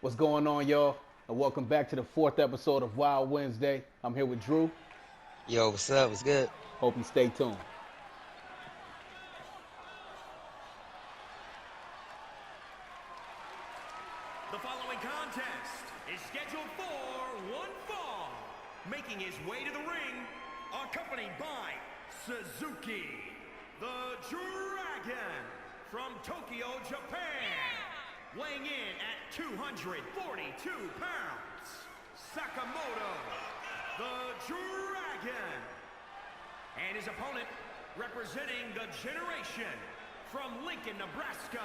What's going on, y'all? And welcome back to the 4th episode of Wild Wednesday. I'm here with Drew. Yo, what's up? What's good? Hope you stay tuned. The following contest is scheduled for one fall. Making his way to the ring, accompanied by Suzuki, the Dragon, from Tokyo, Japan. Weighing in at 242 pounds, Sakamoto, the Dragon. And his opponent, representing the generation, from Lincoln, Nebraska,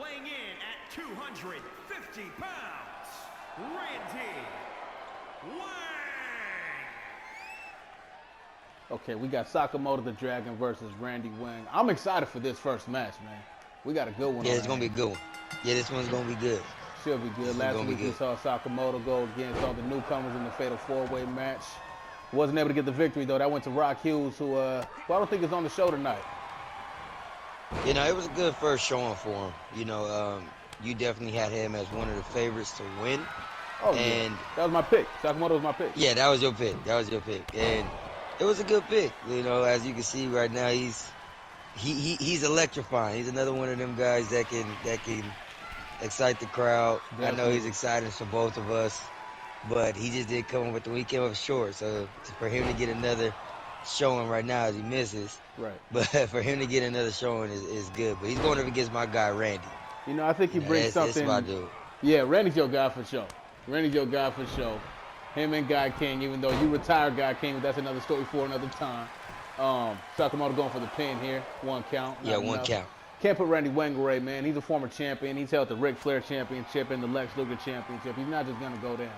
weighing in at 250 pounds, Randy Wang. Okay, we got Sakamoto the Dragon versus Randy Wang. I'm excited for this first match, man. We got a good one. Yeah, it's going to be a good one. Yeah, this one's going to be good. Should be good. Last week we saw Sakamoto go against all the newcomers in the Fatal 4-Way match. Wasn't able to get the victory, though. That went to Rock Hughes, who I don't think is on the show tonight. You know, it was a good first showing for him. You know, you definitely had him as one of the favorites to win. Oh, and yeah. That was my pick. Sakamoto was my pick. Yeah, that was your pick. That was your pick. And it was a good pick. You know, as you can see right now, he's electrifying. He's another one of them guys that can excite the crowd. Definitely. I know he's excited for both of us, but he just didn't come up with he came up short. So for him to get another showing right now as he misses, right? But for him to get another showing is good. But he's going up against my guy Randy. You know, I think he brings something. That's my dude. Yeah, Randy's your guy for sure. Randy's your guy for sure. Him and Guy King, even though you retired Guy King, but that's another story for another time. Sakamoto going for the pin here. One count. Yeah, one count. Can't put Randy Wang away, man. He's a former champion. He's held the Flair championship and the Lex Luger championship. He's not just going to go down.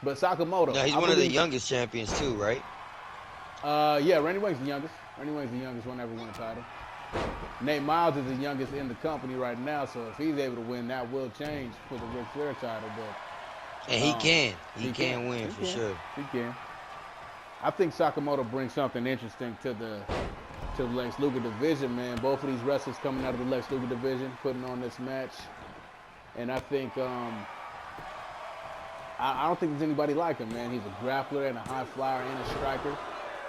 But Sakamoto. No, he's one of the youngest champions too, right? Yeah, Randy Wang's the youngest. Randy Wang's the youngest one ever won a title. Nate Miles is the youngest in the company right now, so if he's able to win, that will change for the Flair title. But and he can win for sure. He can. I think Sakamoto brings something interesting to the Lex Luger division, man. Both of these wrestlers coming out of the Lex Luger division, putting on this match. And I think, I don't think there's anybody like him, man. He's a grappler and a high flyer and a striker.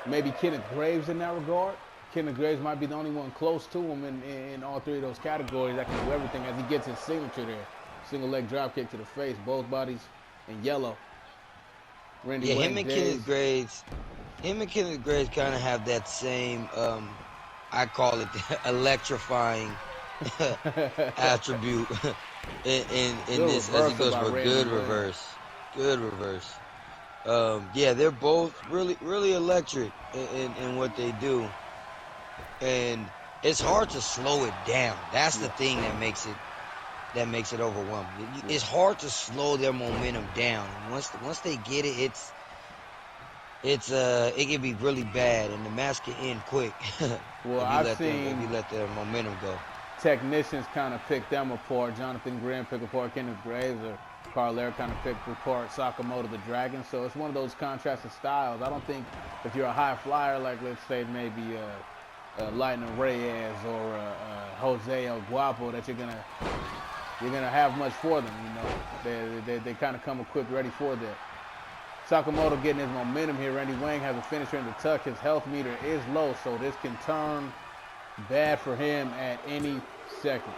Maybe Kenneth Graves in that regard. Kenneth Graves might be the only one close to him in all three of those categories that can do everything as he gets his signature there. Single leg drop kick to the face, both bodies in yellow. Randy Wang, him and Kenneth Graves kind of have that same, I call it the electrifying attribute in this as he goes for a good reverse. Good reverse. Yeah, they're both really electric in what they do. And it's hard to slow it down. That's the thing that makes it overwhelming. It's hard to slow their momentum down. And once they get it, it can be really bad, and the match can end quick. Well, if you let the momentum go. Technicians kind of pick them apart. Johnathon Grimm pick apart Kenneth Graves, or Kaarle kind of pick apart Sakamoto the Dragon. So it's one of those contrasted styles. I don't think if you're a high flyer, like let's say maybe Lightning Reyes or Jose El Guapo, that you're gonna have much for them. You know, they kind of come equipped, ready for that. Sakamoto getting his momentum here. Randy Wang has a finisher in the tuck. His health meter is low, so this can turn bad for him at any second.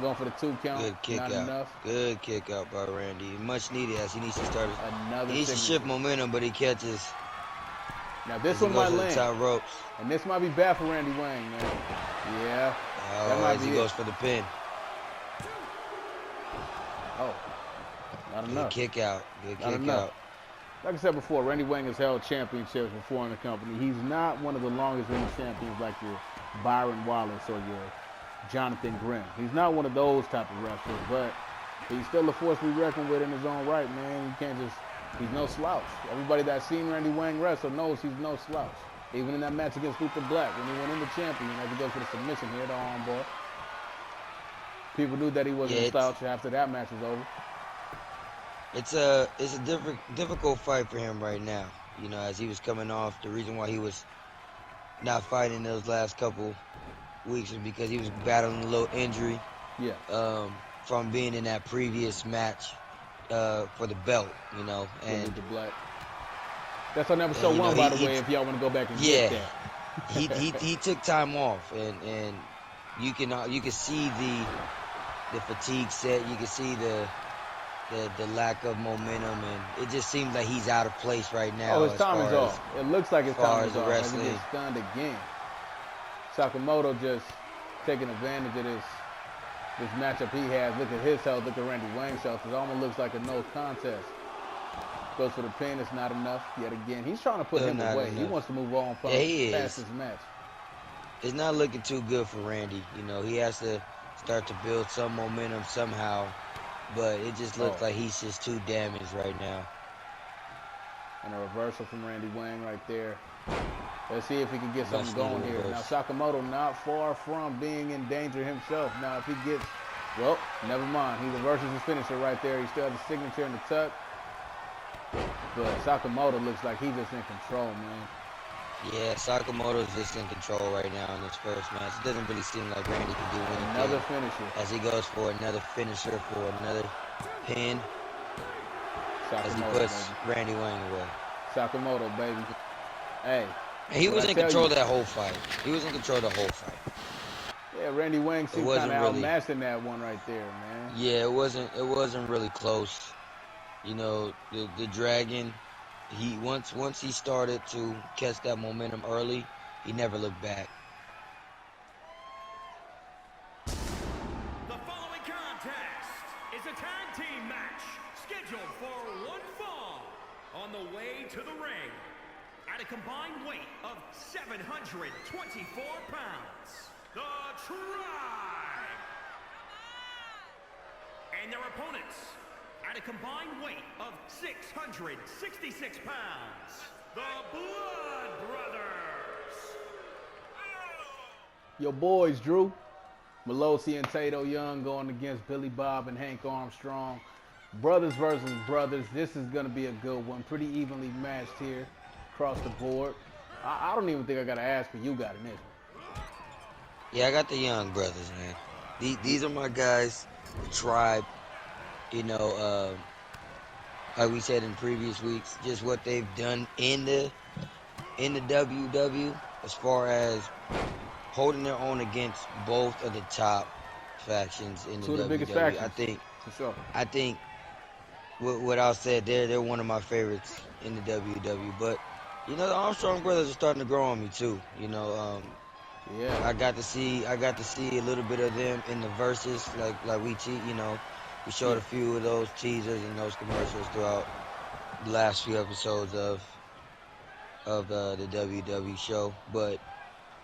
Going for the 2 count. Good kick not out. Enough. Good kick out by Randy. Much needed as he needs to start. Another. He needs to shift momentum, but he catches. Now this one might land. Top ropes. And this might be bad for Randy Wang, man. Yeah. Oh, as he goes for the pin. Oh. Not enough. Good kick out. Good kick out. Like I said before, Randy Wang has held championships before in the company. He's not one of the longest reigning champions like your Byron Wallace or your Johnathon Grimm. He's not one of those type of wrestlers, but he's still a force to be reckoned with in his own right, man. You can't just, he's no slouch. Everybody that's seen Randy Wang wrestle knows he's no slouch. Even in that match against Blaque, when he went in the champion, as he goes for the submission here, the armbar. People knew that he wasn't a slouch after that match was over. It's a difficult fight for him right now. You know, as he was coming off, the reason why he was not fighting those last couple weeks is because he was battling a little injury. Yeah. From being in that previous match for the belt, you know, and the Blaque. That's on episode 1, by the way, if y'all want to go back and get that. he took time off, and you can see the fatigue set. You can see the lack of momentum, and it just seems like he's out of place right now. Oh, his time is off. It looks like his time is off as he gets stunned again. Sakamoto just taking advantage of this matchup he has. Look at his health. Look at Randy Wang's health. It almost looks like a no contest. Goes for the pin. It's not enough yet again. He's trying to put him away. Enough. He wants to move on past this match. It's not looking too good for Randy. You know, he has to start to build some momentum somehow. But it just looks like he's just too damaged right now. And a reversal from Randy Wang right there. Let's see if he can get something going here. Now, Sakamoto not far from being in danger himself. Now, if he gets, well, never mind. He reverses his finisher right there. He still has a signature in the tuck. But Sakamoto looks like he's just in control, man. Yeah, Sakamoto's just in control right now in this first match. It doesn't really seem like Randy can do anything. Another finisher. As he goes for another finisher, for another pin. Sakamoto, as he puts Randy Wang away. Sakamoto, baby. Hey. And he was in control of that whole fight. He was in control of the whole fight. Yeah, Randy Wang seemed kind of outmatched in that one right there, man. Yeah, it wasn't really close. You know, the Dragon, once he started to catch that momentum early, he never looked back. The following contest is a tag team match scheduled for one fall. On the way to the ring, at a combined weight of 724 pounds, the Tribe. And their opponents, at a combined weight of 666 pounds, the Blood Brothers. Your boys, Drew. Melosi and Tato Young going against Billy Bob and Hank Armstrong. Brothers versus brothers. This is going to be a good one. Pretty evenly matched here across the board. I don't even think I got to ask who you got in this one. Yeah, I got the Young brothers, man. These are my guys, the Tribe. You know, like we said in previous weeks, just what they've done in the WW as far as holding their own against both of the top factions in the Two of the biggest factions. I think what I said, they're one of my favorites in the WW. But you know, the Armstrong brothers are starting to grow on me too. You know, yeah, I got to see a little bit of them in the verses, like we we showed a few of those teasers and those commercials throughout the last few episodes of the WW show, but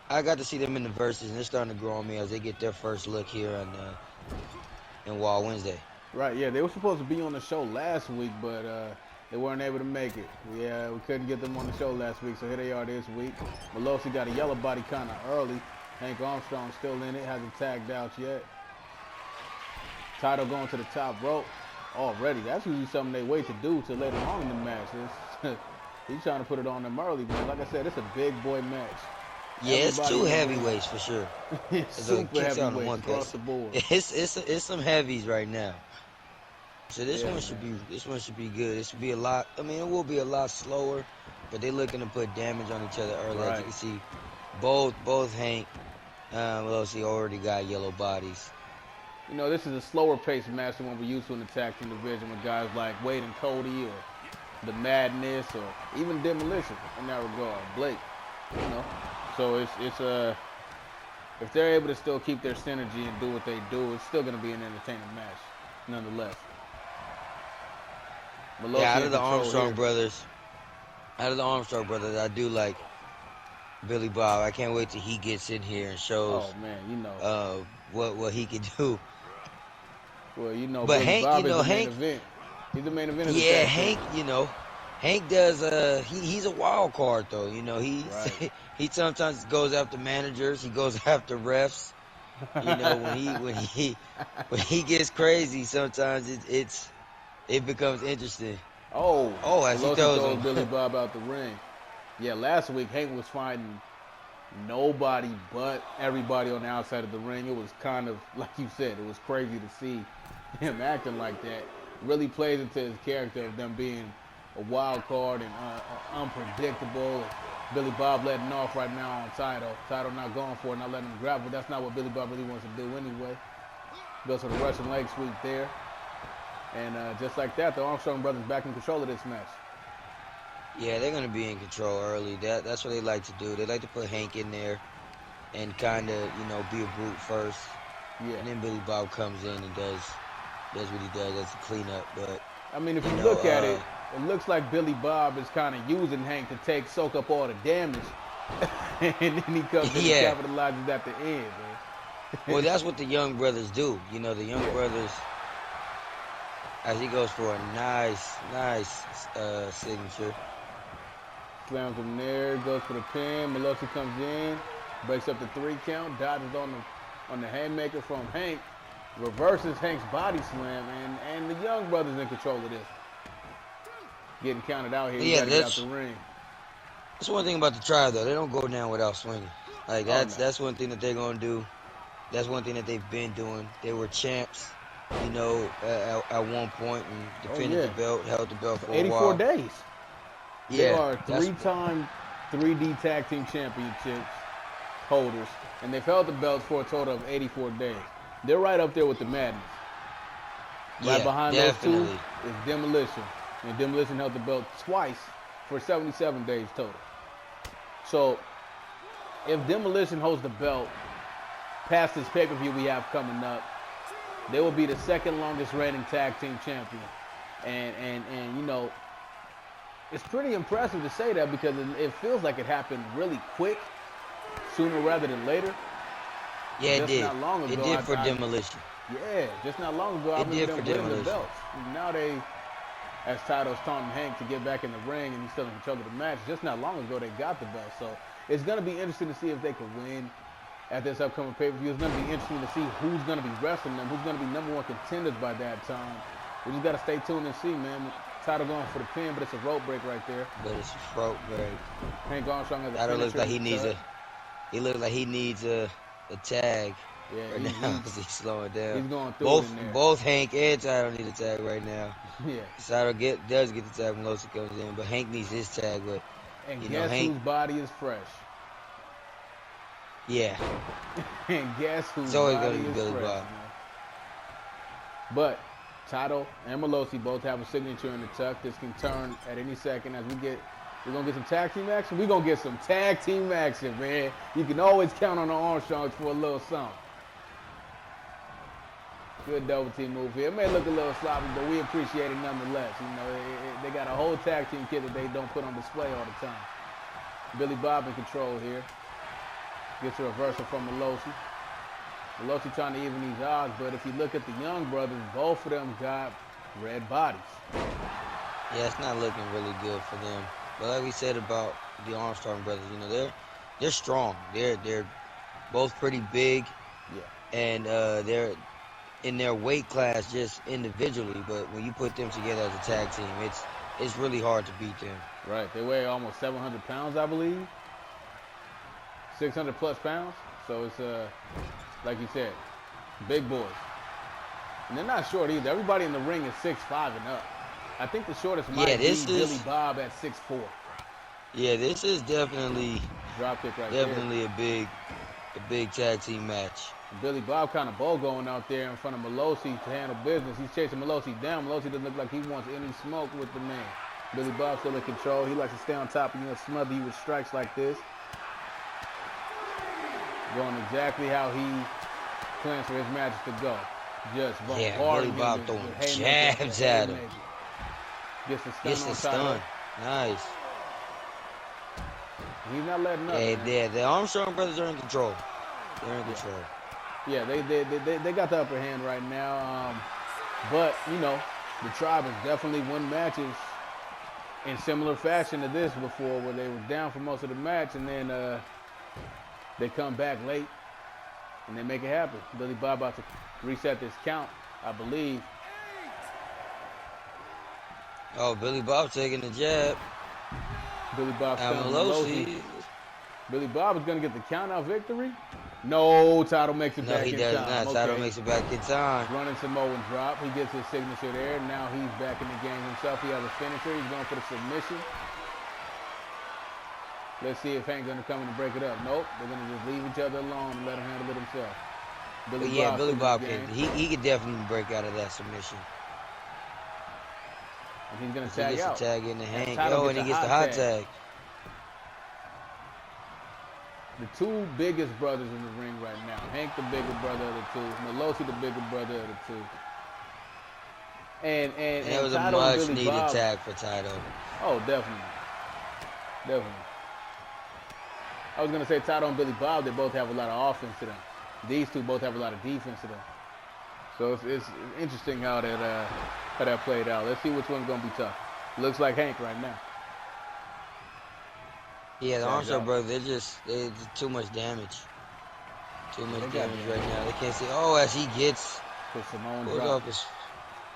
I got to see them in the verses, and they're starting to grow on me as they get their first look here in Wild Wednesday. Right, yeah, they were supposed to be on the show last week, but they weren't able to make it. We couldn't get them on the show last week, so here they are this week. Melosi got a yellow body kind of early. Hank Armstrong still in it, hasn't tagged out yet. Title going to the top rope already. That's usually something they wait to do till later on in the match. He's trying to put it on them early, man. Like I said, it's a big boy match. Yeah, it's two heavyweights for sure. It's super heavyweights across the board. It's some heavies right now. So this one should be good. It should be a lot. I mean, it will be a lot slower, but they're looking to put damage on each other early. Right. As you can see, both Hank, Melosi already got yellow bodies. You know, this is a slower paced match than what we're used to in the tag team division with guys like Wade and Cody or the Madness or even Demolition in that regard, Blaque. You know, so it's if they're able to still keep their synergy and do what they do, it's still going to be an entertaining match, nonetheless. Out of the Armstrong brothers, I do like Billy Bob. I can't wait till he gets in here and shows. Oh man, you know what he can do. Well, you know, but Billy Hank, Bob you know, is the Hank, main event. He's the main event. Yeah, Hank, you know, Hank does. He's a wild card though. You know, right. he sometimes goes after managers. He goes after refs. You know, when he gets crazy, sometimes it becomes interesting. As he throws Billy Bob out the ring. Yeah, last week Hank was fighting nobody but everybody on the outside of the ring. It was kind of like you said. It was crazy to see him acting like that. really plays into his character of them being a wild card and unpredictable. Billy Bob letting off right now on Title. Title not going for it, not letting him grab, but that's not what Billy Bob really wants to do anyway. Goes for the Russian leg sweep there. And just like that, the Armstrong brothers back in control of this match. Yeah, they're going to be in control early. That's what they like to do. They like to put Hank in there and kind of, you know, be a brute first. Yeah. And then Billy Bob comes in and does what he does as a cleanup. But I mean, if you look at it, it looks like Billy Bob is kind of using Hank to soak up all the damage. And then he comes in and capitalizes at the end, man. Well, that's what the young brothers do. You know, the young brothers, as he goes for a nice signature. Slams him there, goes for the pin. Melosi comes in, breaks up the 3 count, dodges on the haymaker from Hank, reverses Hank's body slam, and the young brothers in control of this. Getting counted out here, you gotta get out the ring. That's one thing about the Tribe, though. They don't go down without swinging. Like, that's one thing that they're going to do. That's one thing that they've been doing. They were champs, you know, at one point and defended the belt, held the belt for 84 a while. days. Yeah, they are 3-time 3D Tag Team Championships holders, and they've held the belts for a total of 84 days. They're right up there with the Madness. Right behind those two is Demolition. And Demolition held the belt twice for 77 days total. So, if Demolition holds the belt past this pay-per-view we have coming up, they will be the 2nd longest reigning tag team champion. And you know, it's pretty impressive to say that because it feels like it happened really quick, sooner rather than later. Yeah, it did. Not long ago, it did for Demolition. Yeah, just not long ago, I remember them winning the belts. Now they, as Tito's taunting Hank to get back in the ring and he's still in control of the match, just not long ago they got the belt. So it's going to be interesting to see if they can win at this upcoming pay-per-view. It's going to be interesting to see who's going to be wrestling them, who's going to be #1 contenders by that time. We just got to stay tuned and see, man. Title going for the pin, but it's a rope break right there. But it's a rope break. Hank Armstrong has a Title looks like he needs a tag. Yeah, right now because he's slowing down. He's going through it in there. Both Hank and Title need a tag right now. Yeah. Title does get the tag when Melosi comes in, but Hank needs his tag. But and guess whose body is fresh? Yeah. And guess whose body is Billy fresh? Bob. But Title and Melosi both have a signature in the tuck. This can turn at any second as we're gonna get some tag team action. We're gonna get some tag team action, man. You can always count on the Armstrongs for a little something. Good double team move here. It may look a little sloppy, but we appreciate it nonetheless. You know, they got a whole tag team kit that they don't put on display all the time. Billy Bob in control here. Gets a reversal from Melosi. Melosi trying to even these odds, but if you look at the young brothers, both of them got red bodies. Yeah, it's not looking really good for them. But like we said about the Armstrong brothers, you know, they're strong. They're both pretty big. Yeah. And they're in their weight class just individually, but when you put them together as a tag team, it's really hard to beat them. Right. They weigh almost 700 pounds, I believe. 600 plus pounds. So it's like you said, big boys. And they're not short either. Everybody in the ring is 6'5" and up. I think the shortest might be Billy Bob at 6'4". Yeah, this is definitely drop kick right definitely a big tag team match. Billy Bob kind of going out there in front of Melosi to handle business. He's chasing Melosi down. Melosi doesn't look like he wants any smoke with the man. Billy Bob still in control. He likes to stay on top of you and smother you with strikes like this. Going exactly how he plans for his matches to go. Just Billy Bob throwing jabs at him. Gets the stun. Nice. He's not letting up. Yeah, the Armstrong brothers are in control. They're in control. Yeah, they got the upper hand right now. But, you know, the Tribe has definitely won matches in similar fashion to this before, where they were down for most of the match, and then they come back late, and they make it happen. Billy Bob about to reset this count, I believe. Oh, Billy Bob taking the jab. Billy Bob Melosi. Billy Bob is going to get the count-out victory. No, Title makes it back in time. No, he does not. Okay. Title makes it back in time. Running Samoan drop. He gets his signature there. Now he's back in the game himself. He has a finisher. He's going for the submission. Let's see if Hank's going to come in and break it up. Nope. They're going to just leave each other alone and let him handle it himself. Billy Bob can. He could definitely break out of that submission. And he's going to tag out. Tag in the Hank. Oh, and he gets the hot tag. The two biggest brothers in the ring right now. Hank, the bigger brother of the two. Melosi, the bigger brother of the two. And it was a much needed tag for Title. Oh, definitely. Definitely. I was going to say Title and Billy Bob, they both have a lot of offense to them. These two both have a lot of defense to them. So it's interesting how that played out. Let's see which one's going to be tough. Looks like Hank right now. Yeah, the Armstrong brothers, they're too much damage. Too much damage right now. They can't see. Oh, as he gets off his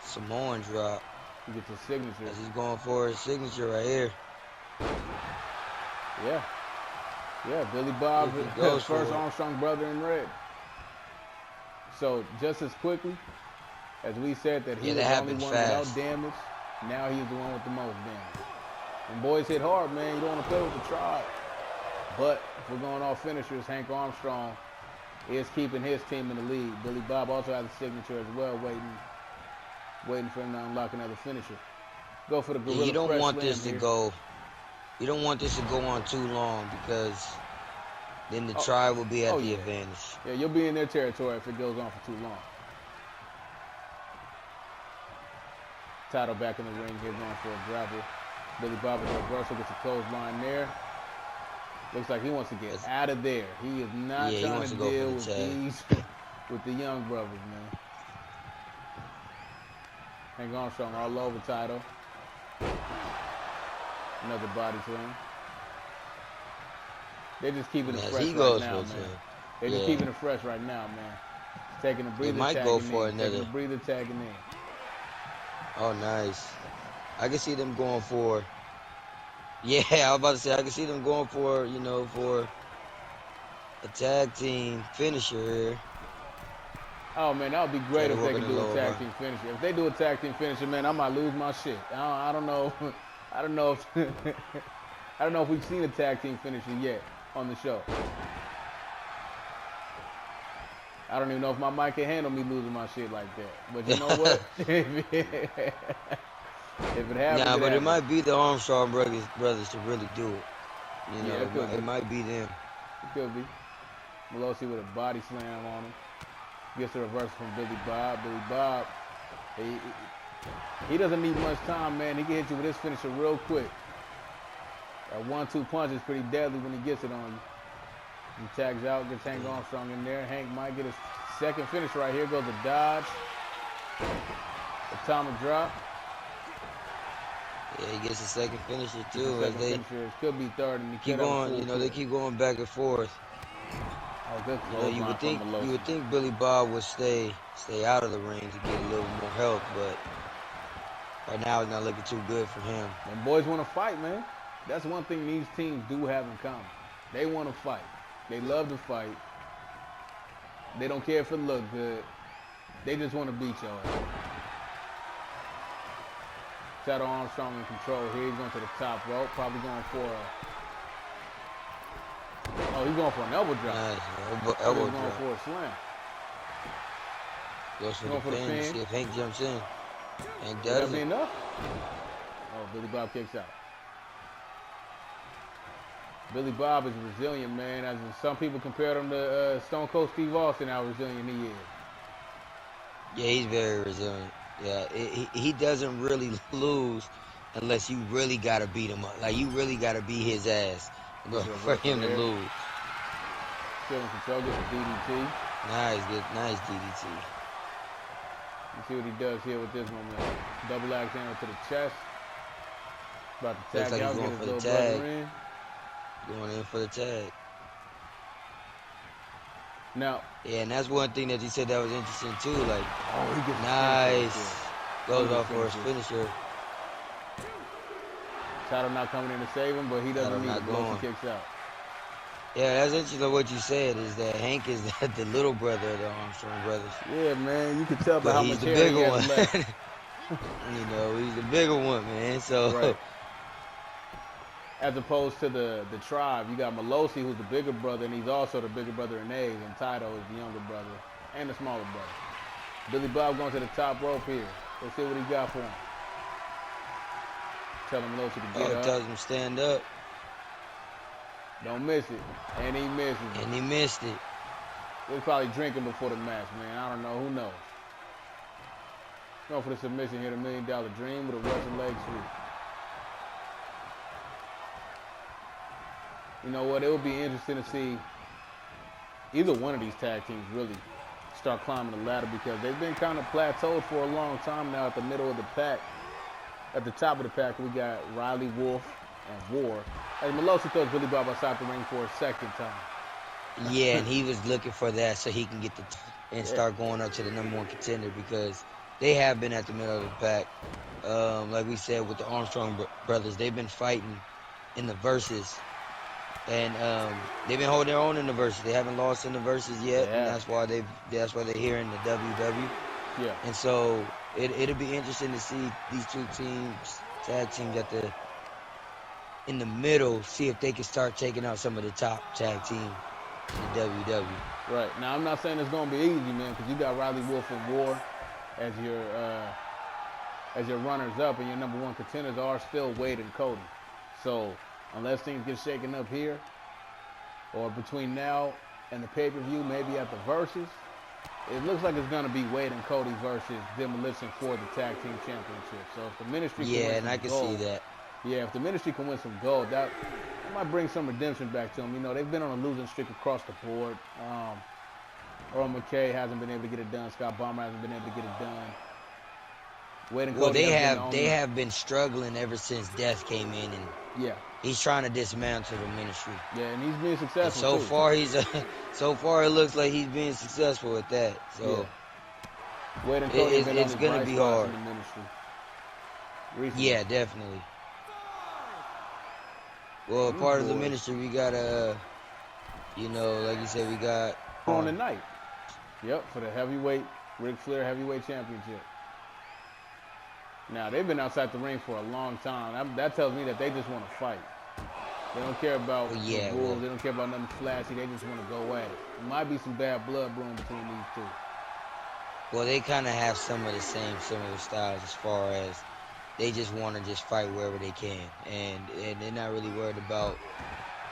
Samoan drop. He gets his signature. As he's going for his signature right here. Yeah. Yeah, Billy Bob, his first Armstrong brother in red. So just as quickly as we said that he was the only one without damage, now he's the one with the most damage. And boys hit hard, man. You don't want to play with the Tribe. But if we're going off finishers, Hank Armstrong is keeping his team in the lead. Billy Bob also has a signature as well, waiting for him to unlock another finisher. Go for the gorilla. You don't want this to go. You don't want this to go on too long because then the Tribe will be at the advantage. Yeah, you'll be in their territory if it goes on for too long. Title back in the ring here, going for a grapple. Billy Bob with a reversal, gets a clothesline there. Looks like he wants to get out of there. He is not trying to deal with with the young brothers, man. Hank Armstrong all over Title. Another body slam. They're just keeping it fresh right now, man. They're just keeping it fresh right now, man. Taking a breather, taking a breather, tagging in. Oh, nice. I can see them going for. Yeah, I was about to say I can see them going for, for a tag team finisher here. Oh man, that would be great if they could do a tag team finisher. If they do a tag team finisher, man, I might lose my shit. I don't know. I don't know if we've seen a tag team finisher yet on the show. I don't even know if my mic can handle me losing my shit like that. But you know what? If it happens, but it might be the Armstrong brothers to really do it. It might be them. It could be. Melosi with a body slam on him. Gets a reversal from Billy Bob. Billy Bob, he doesn't need much time, man. He can hit you with his finisher real quick. That 1-2 punch is pretty deadly when he gets it on you. He tags out, gets Hank Armstrong in there. Hank might get his second finish right here. Goes a dodge. Atomic drop. Yeah, he gets a second finisher too. It could be third, and he keep going. They keep going back and forth. Oh, good. You would think Billy Bob would stay out of the ring to get a little more help, but right now it's not looking too good for him. And boys want to fight, man. That's one thing these teams do have in common. They want to fight. They love to fight. They don't care if it look good. They just want to beat y'all. Shadow Armstrong in control here. He's going to the top rope. Probably going for he's going for an elbow drop. Nice. Elbow drop. Going for a slam. Goes for the pin. See if Hank jumps in. Hank does. That'll be enough. Oh, Billy Bob kicks out. Billy Bob is resilient, man. As some people compare him to Stone Cold Steve Austin, how resilient he is. Yeah, he's very resilient. Yeah, he doesn't really lose unless you really got to beat him up. Like, you really got to beat his ass for him to lose. Still in control, gets a DDT. Nice DDT. Let's see what he does here with this moment. Double axe handle to the chest. About to tag out, get his little brother in. Going in for the tag. Now, yeah, and that's one thing that he said that was interesting too. Like, he gets nice. Goes off for his finisher. Title not coming in to save him, but he doesn't need it. He kicks out. Yeah, that's interesting what you said, is that Hank is the little brother of the Armstrong brothers. Yeah, man, you can tell by But how he's much the hair he bigger has one. left. You know, he's the bigger one, man. So, right. As opposed to the tribe, you got Malosi, who's the bigger brother, and he's also the bigger brother in age, and Tito is the younger brother and the smaller brother. Billy Bob going to the top rope here. Let's see what he got for him. Tell him Malosi to get up. Tells him stand up. Don't miss it. And he misses it. And he missed it. He was probably drinking before the match, man. I don't know. Who knows? Going for the submission here, the $1 Million Dream with a Russian leg sweep. You know what? It would be interesting to see either one of these tag teams really start climbing the ladder, because they've been kind of plateaued for a long time now at the middle of the pack. At the top of the pack, we got Riley, Wolf, and War. And Malosi throws Billy Bob outside the ring for a second time. Yeah, and he was looking for that so he can get start going up to the #1 contender, because they have been at the middle of the pack. Like we said with the Armstrong brothers, they've been fighting in the verses. And they've been holding their own in the verses. They haven't lost in the verses yet, and that's why they're here in the WW. Yeah. And so it'll be interesting to see these two teams, tag teams in the middle, see if they can start taking out some of the top tag teams in the WW. Right. Now I'm not saying it's gonna be easy, man, because you got Riley, Wolf, and War as your runners up, and your #1 contenders are still Wade and Cody. So unless things get shaken up here, or between now and the pay-per-view, maybe at the Versus, it looks like it's going to be Wade and Cody versus Demolition for the Tag Team Championship. So if the Ministry can win and I can see that. Yeah, if the Ministry can win some gold, that might bring some redemption back to them. You know, they've been on a losing streak across the board. Earl Mckay hasn't been able to get it done. Scott Bomber hasn't been able to get it done. Wade and Cody they have been struggling ever since Death came in, and he's trying to dismantle the Ministry. Yeah, and he's being successful. And so far it looks like he's being successful at that. So Wade and Cody it's going to be hard. In the Ministry recently. Yeah, definitely. Well, part of the Ministry, we got you know, like you said, we got on the night. Yep, for the heavyweight Ric Flair heavyweight championship. Now, they've been outside the ring for a long time. That tells me that they just want to fight. They don't care about the rules. They don't care about nothing flashy. They just want to go at it. There might be some bad blood brewing between these two. Well, they kind of have some of the same similar styles as far as they just want to just fight wherever they can. And they're not really worried about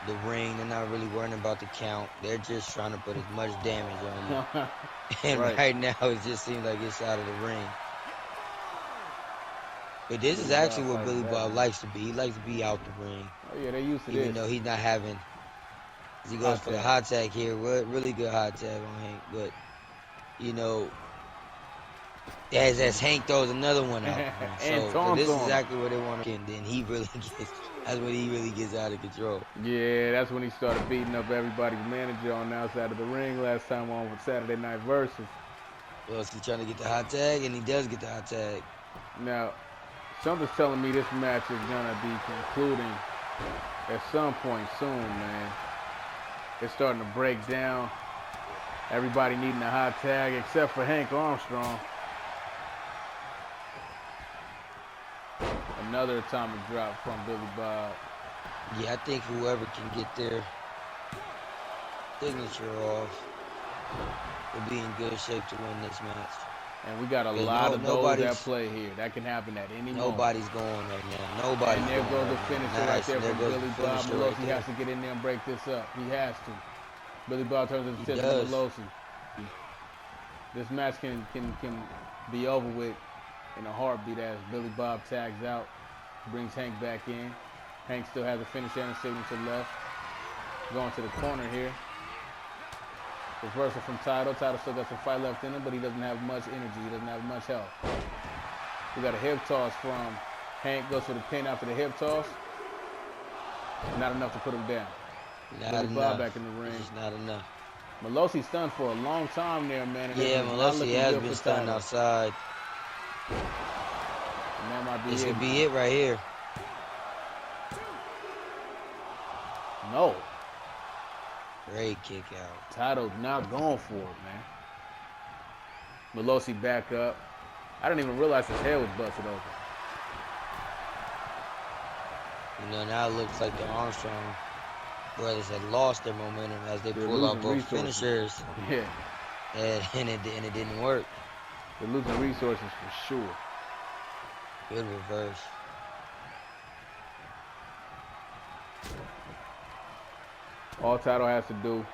the ring. They're not really worrying about the count. They're just trying to put as much damage on you. And right now, it just seems like it's out of the ring. But this is actually what Billy Bob likes to be. He likes to be out the ring. Oh, yeah, they used to this. Even though he's not having... He goes for the hot tag here. Really good hot tag on Hank. But, you know... As Hank throws another one out. So this is exactly what they want to get. And then he really gets... That's when he really gets out of control. Yeah, that's when he started beating up everybody's manager on the outside of the ring last time on with Saturday Night Versus. Well, he's trying to get the hot tag, and he does get the hot tag. Now... something's telling me this match is going to be concluding at some point soon, man. It's starting to break down. Everybody needing a hot tag except for Hank Armstrong. Another atomic drop from Billy Bob. Yeah, I think whoever can get their signature off will be in good shape to win this match. And we got a lot of those that play here. That can happen at any moment. Nobody's going right now. Nobody's going. And there goes the finisher right there from Billy Bob. Malosi has to get in there and break this up. He has to. Billy Bob turns his attention to Malosi. This match can be over with in a heartbeat as Billy Bob tags out, brings Hank back in. Hank still has a finisher and a signature left. Going to the corner here. Reversal from Tito. Tito still got some fight left in him, but he doesn't have much energy. He doesn't have much health. We got a hip toss from Hank. Goes for the pin after the hip toss. Not enough to put him down. Not enough. Back in the ring. It's not enough. Malosi's stunned for a long time there, man. Yeah, Malosi has been stunned outside. And that might be this could be it right here. No. Great kick out. Tato's not going for it, man. Malosi back up. I didn't even realize his head was busted open. You know, now it looks like the Armstrong brothers had lost their momentum as they pulled out both finishers. Yeah. And it didn't work. They're losing resources for sure. Good reverse. All Tato has to do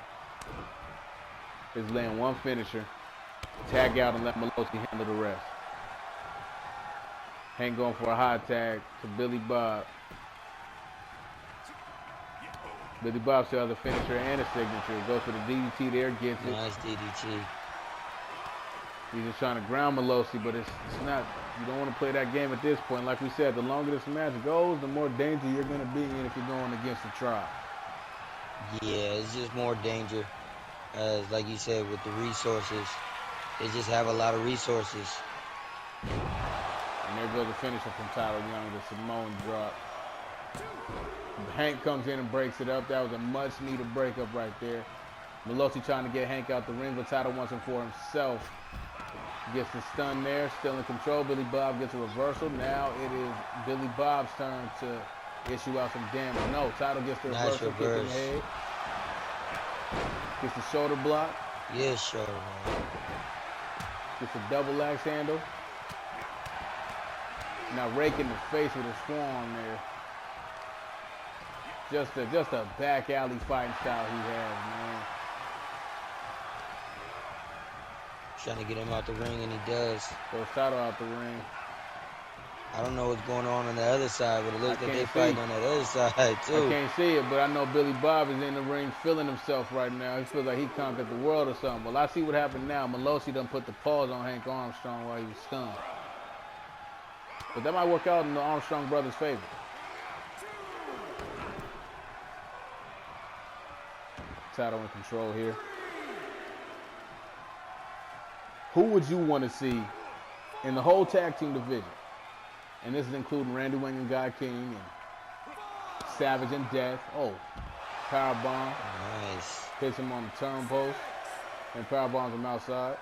is land one finisher, tag out, and let Malosi handle the rest. Hank going for a high tag to Billy Bob. Billy Bob still has a finisher and a signature. Goes for the DDT there, gets it. Nice DDT. He's just trying to ground Malosi, but it's not. You don't want to play that game at this point. Like we said, the longer this match goes, the more danger you're going to be in if you're going against the Tribe. Yeah, it's just more danger. As like you said, with the resources, they just have a lot of resources. And there goes the finisher from Tyler Young, the Samoan drop. Hank comes in and breaks it up. That was a much-needed breakup right there. Malosi trying to get Hank out the ring, but Tyler wants him for himself. Gets the stun there, still in control. Billy Bob gets a reversal. Now it is Billy Bob's turn to issue out some damage. No, Tyler gets the reversal, kick in the head. Gets the shoulder block. Yeah, shoulder block. Gets a double axe handle. Now raking the face with his forearm there. Just a back alley fighting style he has, man. Trying to get him out the ring, and he does. Throws Tato out the ring. I don't know what's going on the other side, but it looks like they're fighting on that other side, too. I can't see it, but I know Billy Bob is in the ring feeling himself right now. He feels like he conquered the world or something. Well, I see what happened now. Malosi done put the pause on Hank Armstrong while he was stunned. But that might work out in the Armstrong brothers' favor. Tato in control here. Who would you want to see in the whole tag team division? And this is including Randy Wang and Guy King and Savage and Death. Oh, powerbomb. Nice. Hits him on the turn post and powerbombs him outside.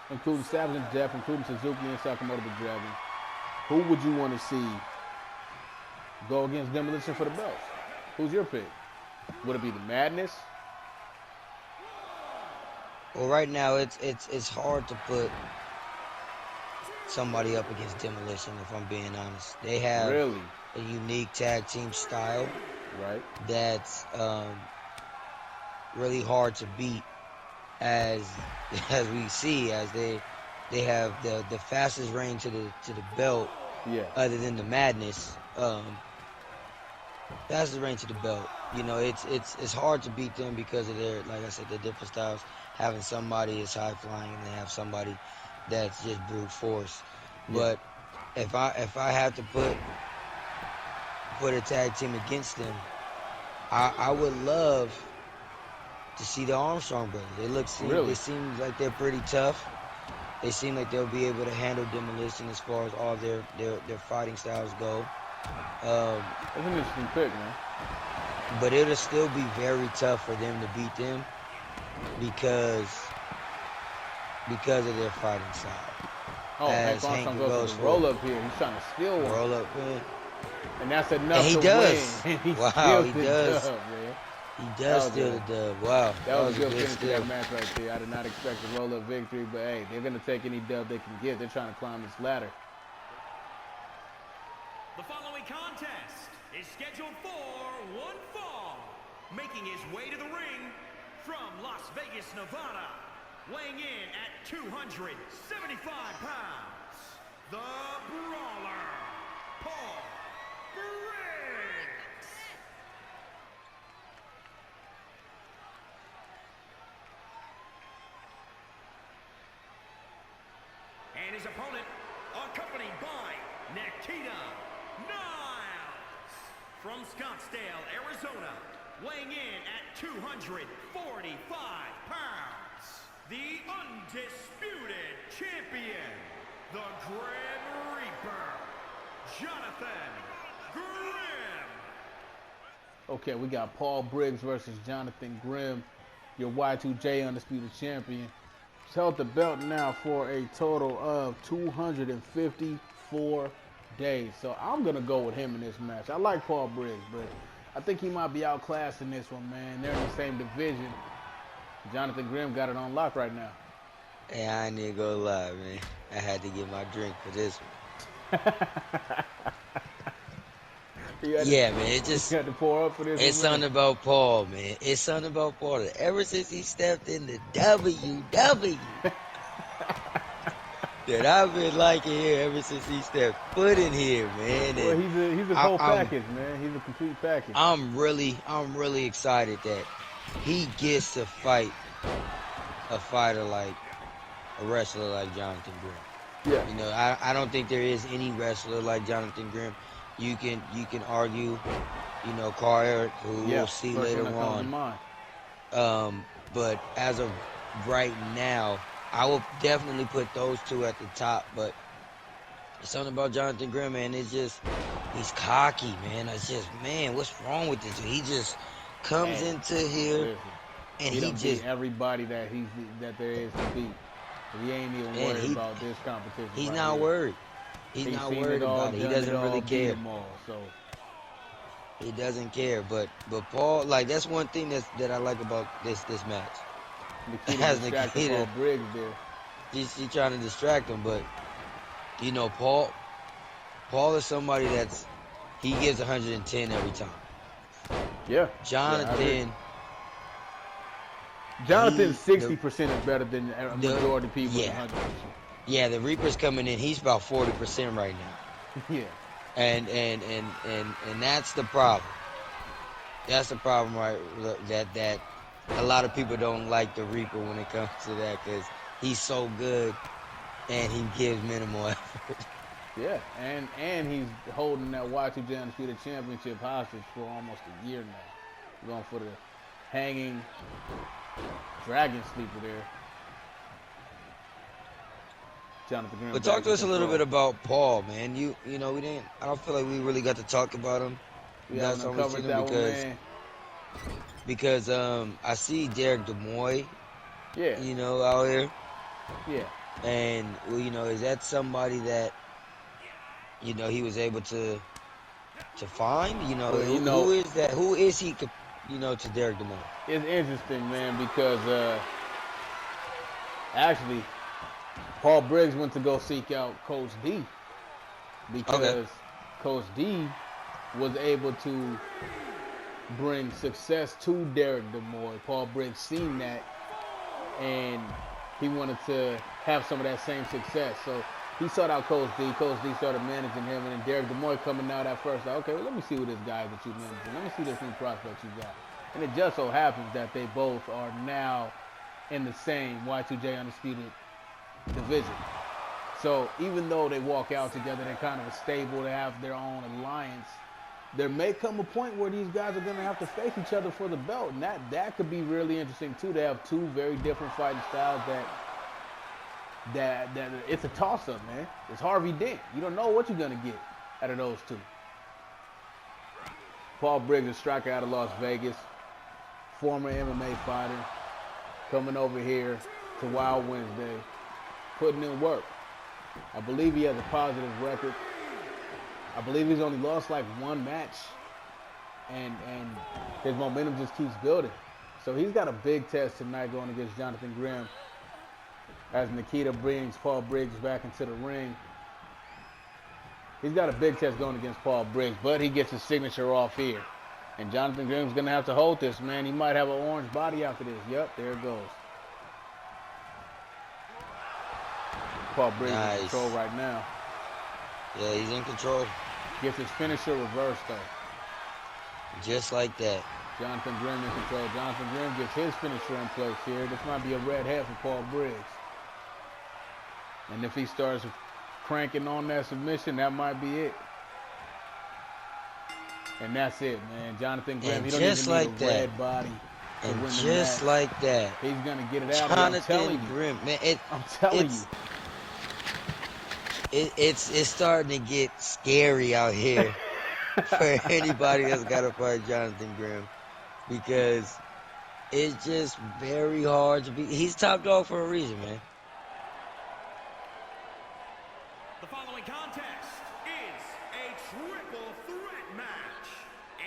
Including Savage and Death, including Suzuki and Sakamoto the Dragon. Who would you want to see go against Demolition for the belts? Who's your pick? Would it be the Madness? Well, right now it's hard to put somebody up against Demolition, if I'm being honest. They have a unique tag team style, right? That's really hard to beat, as we see, as they have the fastest reign to the belt, other than the Madness. Fastest reign to the belt. You know, it's hard to beat them because of their, like I said, their different styles. Having somebody is high flying and they have somebody that's just brute force. But if I have to put a tag team against them, I would love to see the Armstrong brothers. They seem like they're pretty tough. They seem like they'll be able to handle Demolition as far as all their fighting styles go. That's an interesting pick, man. But it'll still be very tough for them to beat them because of their fighting style. Oh, Hank Armstrong goes for the roll up here. He's trying to steal one. Roll up here. And that's enough to win. And he wow, he does. Dub, man. He does steal the dub. Wow. That was a good finish to that match right there. I did not expect a roll up victory, but hey, they're going to take any dub they can get. They're trying to climb this ladder. The following contest is scheduled for one fall. Making his way to the ring from Las Vegas, Nevada, weighing in at 275 pounds, the Brawler, Paul Briggs. And his opponent, accompanied by Nikita Niles, from Scottsdale, Arizona, weighing in at 245 pounds, the Undisputed Champion, the Grim Reaper, Johnathon Grimm. Okay, we got Paul Briggs versus Johnathon Grimm, your Y2J Undisputed Champion. He's held the belt now for a total of 254 days. So I'm going to go with him in this match. I like Paul Briggs, but I think he might be outclassed in this one, man. They're in the same division. Johnathon Grimm got it on lock right now. Hey, I ain't even gonna lie, man. I had to get my drink for this one. Yeah, man. It just got to pour up for this. It's something about Paul, man. It's something about Paul. Ever since he stepped in the WW, that I've been liking here ever since he stepped foot in here, man. Well, he's a whole package, man. He's a complete package. I'm really excited that he gets to fight a fighter like a wrestler like Johnathon Grimm. Yeah. You know, I don't think there is any wrestler like Johnathon Grimm. You can argue, you know, Kaarle, who we'll see later on. But as of right now, I will definitely put those two at the top. But it's something about Johnathon Grimm, man. It's just, he's cocky, man. It's just, man, what's wrong with this? He just comes into here and he just beat everybody that there is to beat. He ain't even worried about this competition. He's not worried. He's not worried about it. He doesn't really care. He doesn't care. But Paul, like, that's one thing that I like about this match. Nikita Briggs there. She's trying to distract him, but you know, Paul is somebody he gives 110 every time. Yeah. Johnathon's 60% is better than a majority of people. Yeah. 100%. Yeah, the Reaper's coming in. He's about 40% right now. Yeah. And that's the problem. That's the problem, right? That a lot of people don't like the Reaper when it comes to that, because he's so good and he gives minimal effort. Yeah, and he's holding that Y2J Undisputed Championship hostage for almost a year now. Going for the hanging dragon sleeper there. Johnathon Grimm. But talk to us a little bit about Paul, man. You know, I don't feel like we really got to talk about him. We haven't covered that one, man. Because I see Derek DeMoy, yeah, you know, out here. Yeah. And, well, you know, is that somebody that, you know, he was able to find? You know, who is that? Who is he, you know, to Derek DeMoy? It's interesting, man, because actually, Paul Briggs went to go seek out Coach D, because Coach D was able to bring success to Derek DeMoy. Paul Briggs seen that, and he wanted to have some of that same success. So he sought out Coach D. Coach D started managing him, and then Derek DeMoy coming out at first, like, okay, well, let me see who this guy that you managing. Let me see this new prospect you got. And it just so happens that they both are now in the same Y2J Undisputed division. So even though they walk out together, they're kind of a stable, they have their own alliance, there may come a point where these guys are going to have to face each other for the belt, and that could be really interesting too. They have two very different fighting styles that it's a toss-up, man. It's Harvey Dent. You don't know what you're going to get out of those two. Paul Briggs, a striker out of Las Vegas, former MMA fighter, coming over here to Wild Wednesday, putting in work. I believe he has a positive record. I believe he's only lost like one match, and his momentum just keeps building. So he's got a big test tonight going against Johnathon Grimm, as Nikita brings Paul Briggs back into the ring. He's got a big test going against Paul Briggs, but he gets his signature off here. And Johnathon Grimm's going to have to hold this, man. He might have an orange body after this. Yep, there it goes. Paul Briggs in control right now. Yeah, he's in control. Gets his finisher reversed, though. Just like that. Johnathon Grimm in control. Johnathon Grimm gets his finisher in place here. This might be a red hat for Paul Briggs. And if he starts cranking on that submission, that might be it. And that's it, man. Johnathon Grimm, he don't even need a red body. And just like that. He's going to get it out. Johnathon Grimm, man. I'm telling you. It's starting to get scary out here for anybody that's got to fight Johnathon Grimm, because it's just very hard to be. He's top dog for a reason, man. The following contest is a triple threat match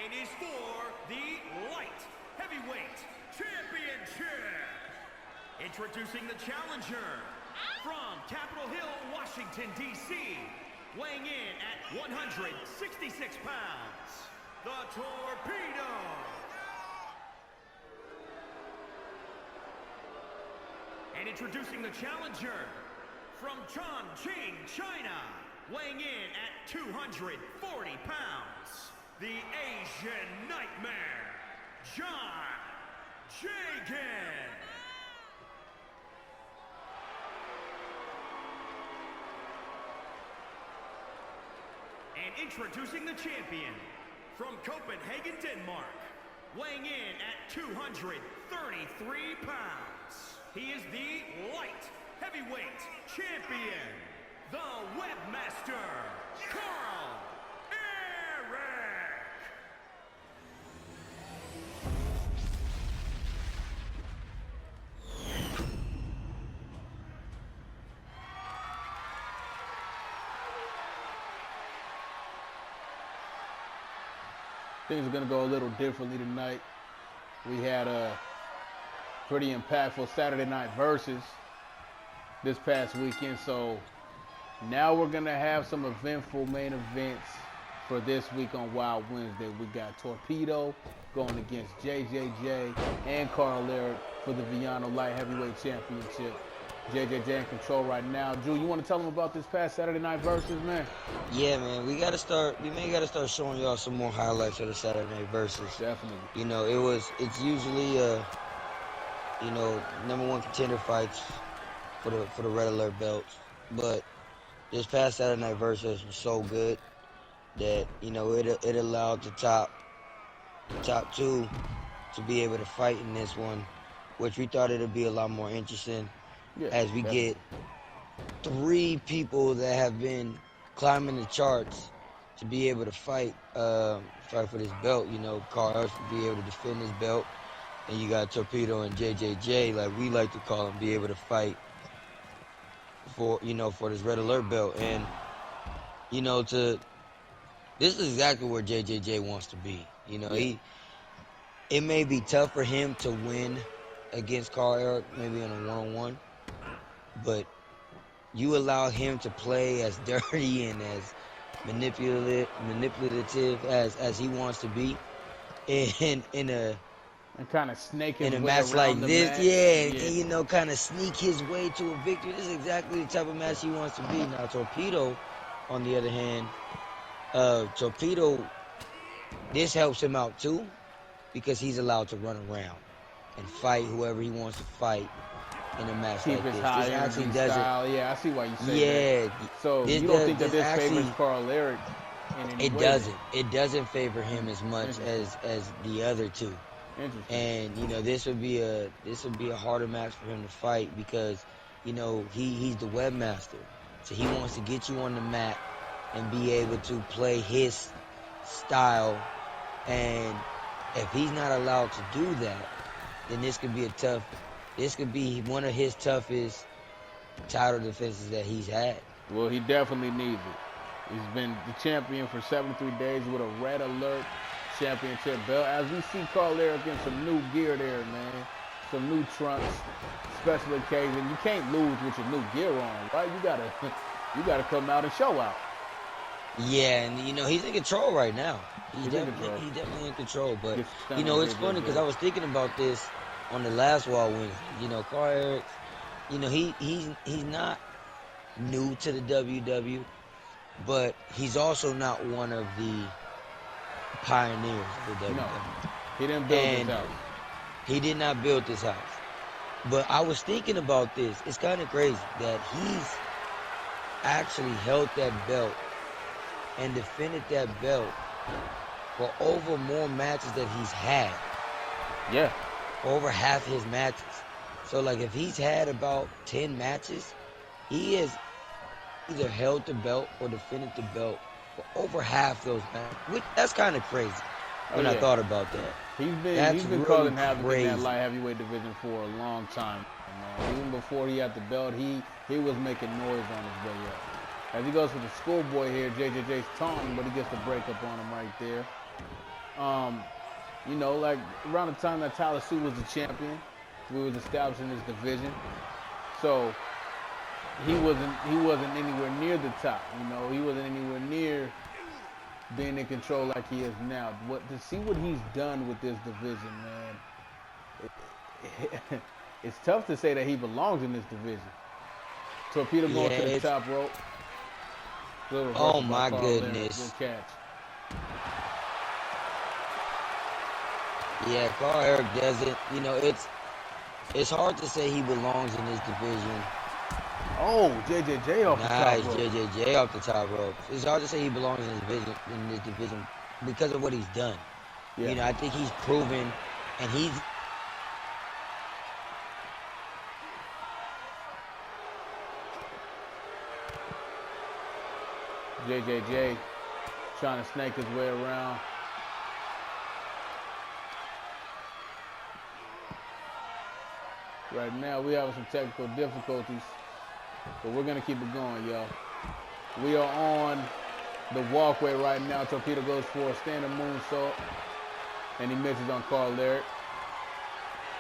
and is for the light heavyweight championship. Introducing the challenger from Capitol Hill, Washington, D.C., weighing in at 166 pounds, the Torpedo. And introducing the challenger from Chongqing, China, weighing in at 240 pounds, the Asian Nightmare, JaeJinn. And introducing the champion from Copenhagen, Denmark, weighing in at 233 pounds. He is the light heavyweight champion, the webmaster, Arik. Things are going to go a little differently tonight. We had a pretty impactful Saturday night versus this past weekend, so now we're going to have some eventful main events for this week on Wild Wednesday. We got Torpedo going against JaeJinn and Kaarle for the Villano Light Heavyweight Championship. JaeJinn in control right now. Drew, you want to tell them about this past Saturday night versus, man? Yeah, man. We gotta start showing y'all some more highlights of the Saturday night versus. Definitely. You know, it's usually #1 contender fights for the Red Alert belts. But this past Saturday night versus was so good that, you know, it allowed the top two to be able to fight in this one, which we thought it'd be a lot more interesting. Yeah, as we get 3 people that have been climbing the charts to be able to fight for this belt. You know, Kaarle to be able to defend his belt, and you got Torpedo and JaeJinn, like we like to call him, be able to fight for this Red Alert belt. And you know, this is exactly where JaeJinn wants to be. You know, it may be tough for him to win against Kaarle, maybe on a one-on-one. But you allow him to play as dirty and as manipulative as he wants to be in a and kind of snake his in a way match like this, match. And you know, kind of sneak his way to a victory. This is exactly the type of match he wants to be. Now Torpedo, on the other hand, Torpedo, this helps him out too, because he's allowed to run around and fight whoever he wants to fight in a match like this. This actually doesn't. Yeah, I see why you say that. So you don't think that this favors Kaarle in any way? It doesn't favor him as much as the other two. Interesting. And you know, this would be a harder match for him to fight, because you know he's the webmaster, so he wants to get you on the mat and be able to play his style. And if he's not allowed to do that, then this could be one of his toughest title defenses that he's had. Well, he definitely needs it. He's been the champion for 73 days with a Red Alert championship belt. As we see Kaarle getting some new gear there, man. Some new trunks, special occasion. You can't lose with your new gear on, right? You gotta come out and show out. Yeah, and you know, he's in control right now. He's definitely in control. But you know, it's funny because I was thinking about this on the last Wild Wednesday. You know, Kaarle, you know, he's not new to the WW, but he's also not one of the pioneers of the WW. No, he didn't build this house. He did not build this house. But I was thinking about this. It's kind of crazy that he's actually held that belt and defended that belt for over more matches that he's had. Yeah. Over half his matches. So, like, if he's had about 10 matches, he has either held the belt or defended the belt for over half those matches. That's kind of crazy when I thought about that. He's been really causing havoc in that light heavyweight division for a long time, man. Even before he had the belt, he was making noise on his way up. As he goes for the schoolboy here, JaeJinn's taunting, but he gets the breakup on him right there. You know, like around the time that Tyler Sue was the champion, we was establishing this division. So he wasn't anywhere near the top. You know, he wasn't anywhere near being in control like he is now. To see what he's done with this division, man, it's tough to say that he belongs in this division. Torpedo going to the top rope. Oh my goodness. Good catch. Yeah, Arik doesn't. You know, it's hard to say he belongs in this division. Oh, JaeJinn off the top rope. Nice, JaeJinn off the top rope. It's hard to say he belongs in this division because of what he's done. Yeah. You know, I think he's proven, and he's. JaeJinn trying to snake his way around. Right now, we having some technical difficulties, but we're going to keep it going, y'all. We are on the walkway right now. Torpedo goes for a standing moonsault, and he misses on Arik.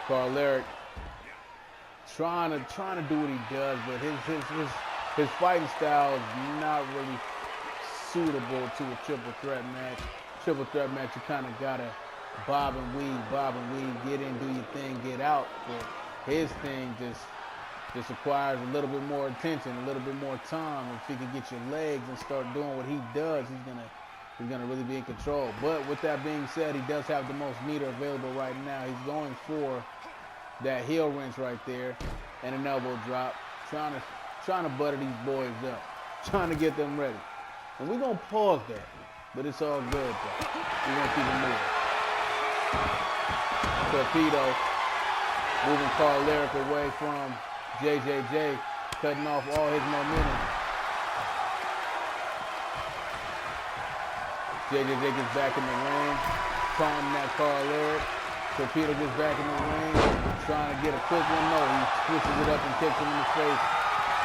Arik trying to do what he does, but his fighting style is not really suitable to a triple threat match. Triple threat match, you kind of got to bob and weave, get in, do your thing, get out. But his thing just requires a little bit more attention, a little bit more time. If he can get your legs and start doing what he does, he's gonna really be in control. But with that being said, he does have the most meter available right now. He's going for that heel wrench right there and an elbow drop, trying to butter these boys up, trying to get them ready. And we're gonna pause that, but it's all good though. We're gonna keep it moving. Torpedo moving Arik away from JaeJinn, cutting off all his momentum. JaeJinn gets back in the ring, taunting that Arik. Torpedo gets back in the ring, trying to get a quick one. No, he switches it up and kicks him in the face.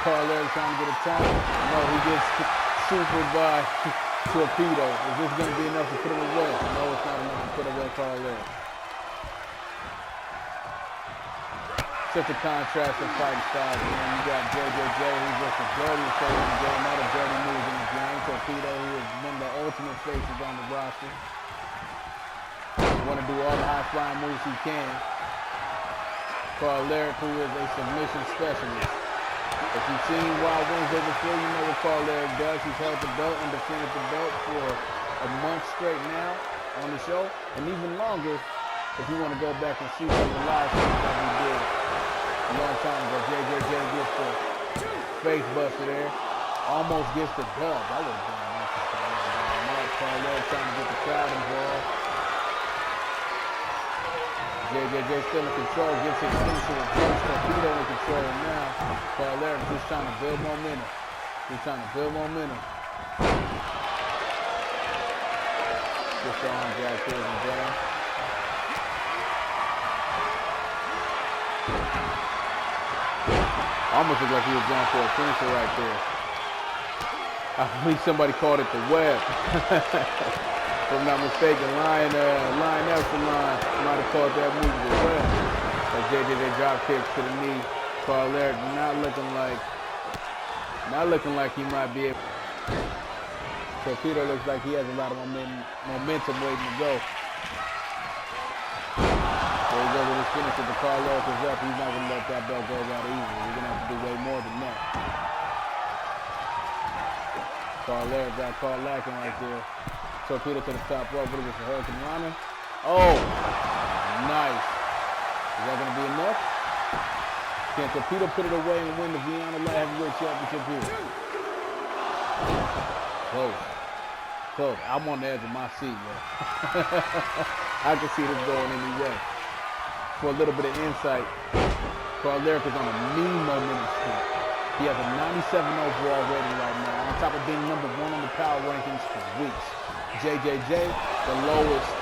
Arik trying to get a taunt. No, he gets supered by Torpedo. Is this going to be enough to put him away? No, it's not enough to put away Arik. Such a contrast of fighting styles, man. You got JaeJinn, who's just the dirtiest player in the game, not a dirty move in the game. Torpedo, who is one of the ultimate faces on the roster. Want to do all the high-flying moves he can. Arik, who is a submission specialist. If you've seen Wild Wednesday before, you know what Arik does. He's held the belt and defended the belt for a month straight now on the show, and even longer if you want to go back and see some of the live shows that we did a long time ago. JaeJinn gets the face buster there. Almost gets the dub. That would have been nice. Arik trying to get the crowd involved. JaeJinn still in control. Gets his finisher with Briggs. Torpedo in control now. Arik just trying to build momentum. Just the arm drag towards him down. Almost looked like he was going for a finisher right there. I believe somebody called it the web. If I'm not mistaken, Lioness might have called that move the web. As JaeJinn drop kicks to the knee. Arik not looking like he might be able. Torpedo looks like he has a lot of momentum waiting to go. There he goes with his finisher. The Arik is up. He's not going to let that belt go out easily. We're going to have to do way more than that. Arik got caught lacking right there. Torpedo to the top rope. What is this, a Hurricane Rana? Oh, nice. Is that going to be enough? Can Torpedo put it away and win the Villano Light Heavyweight Championship here? Close. I'm on the edge of my seat, yo. I can see this going any way. For a little bit of insight, Arik is on a mean momentum streak. He has a 97 overall rating right now. On top of being #1 on the power rankings for weeks. JaeJinn, the lowest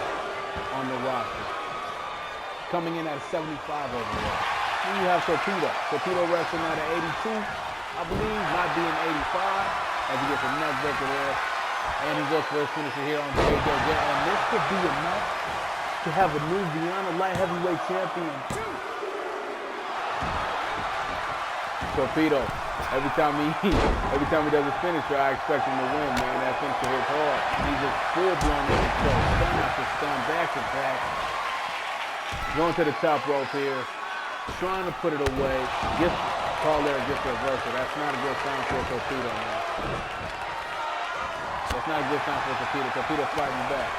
on the roster, coming in at 75 overall. Then you have Torpedo. Torpedo wrestling at 82, I believe, might be an 85, as he gets a neck breaker there. And he goes for his finisher here on JaeJinn. And this could be enough to have a new Villano light heavyweight champion. Torpedo, every time he does his finisher, I expect him to win, man. That finisher hits hard. He's just full-blown in control. Stun after stun, back to back. Going to the top rope here. Trying to put it away. Kaarle gets the reversal. That's not a good sign for Torpedo, man. That's not a good sign for Torpedo. Torpedo fighting back.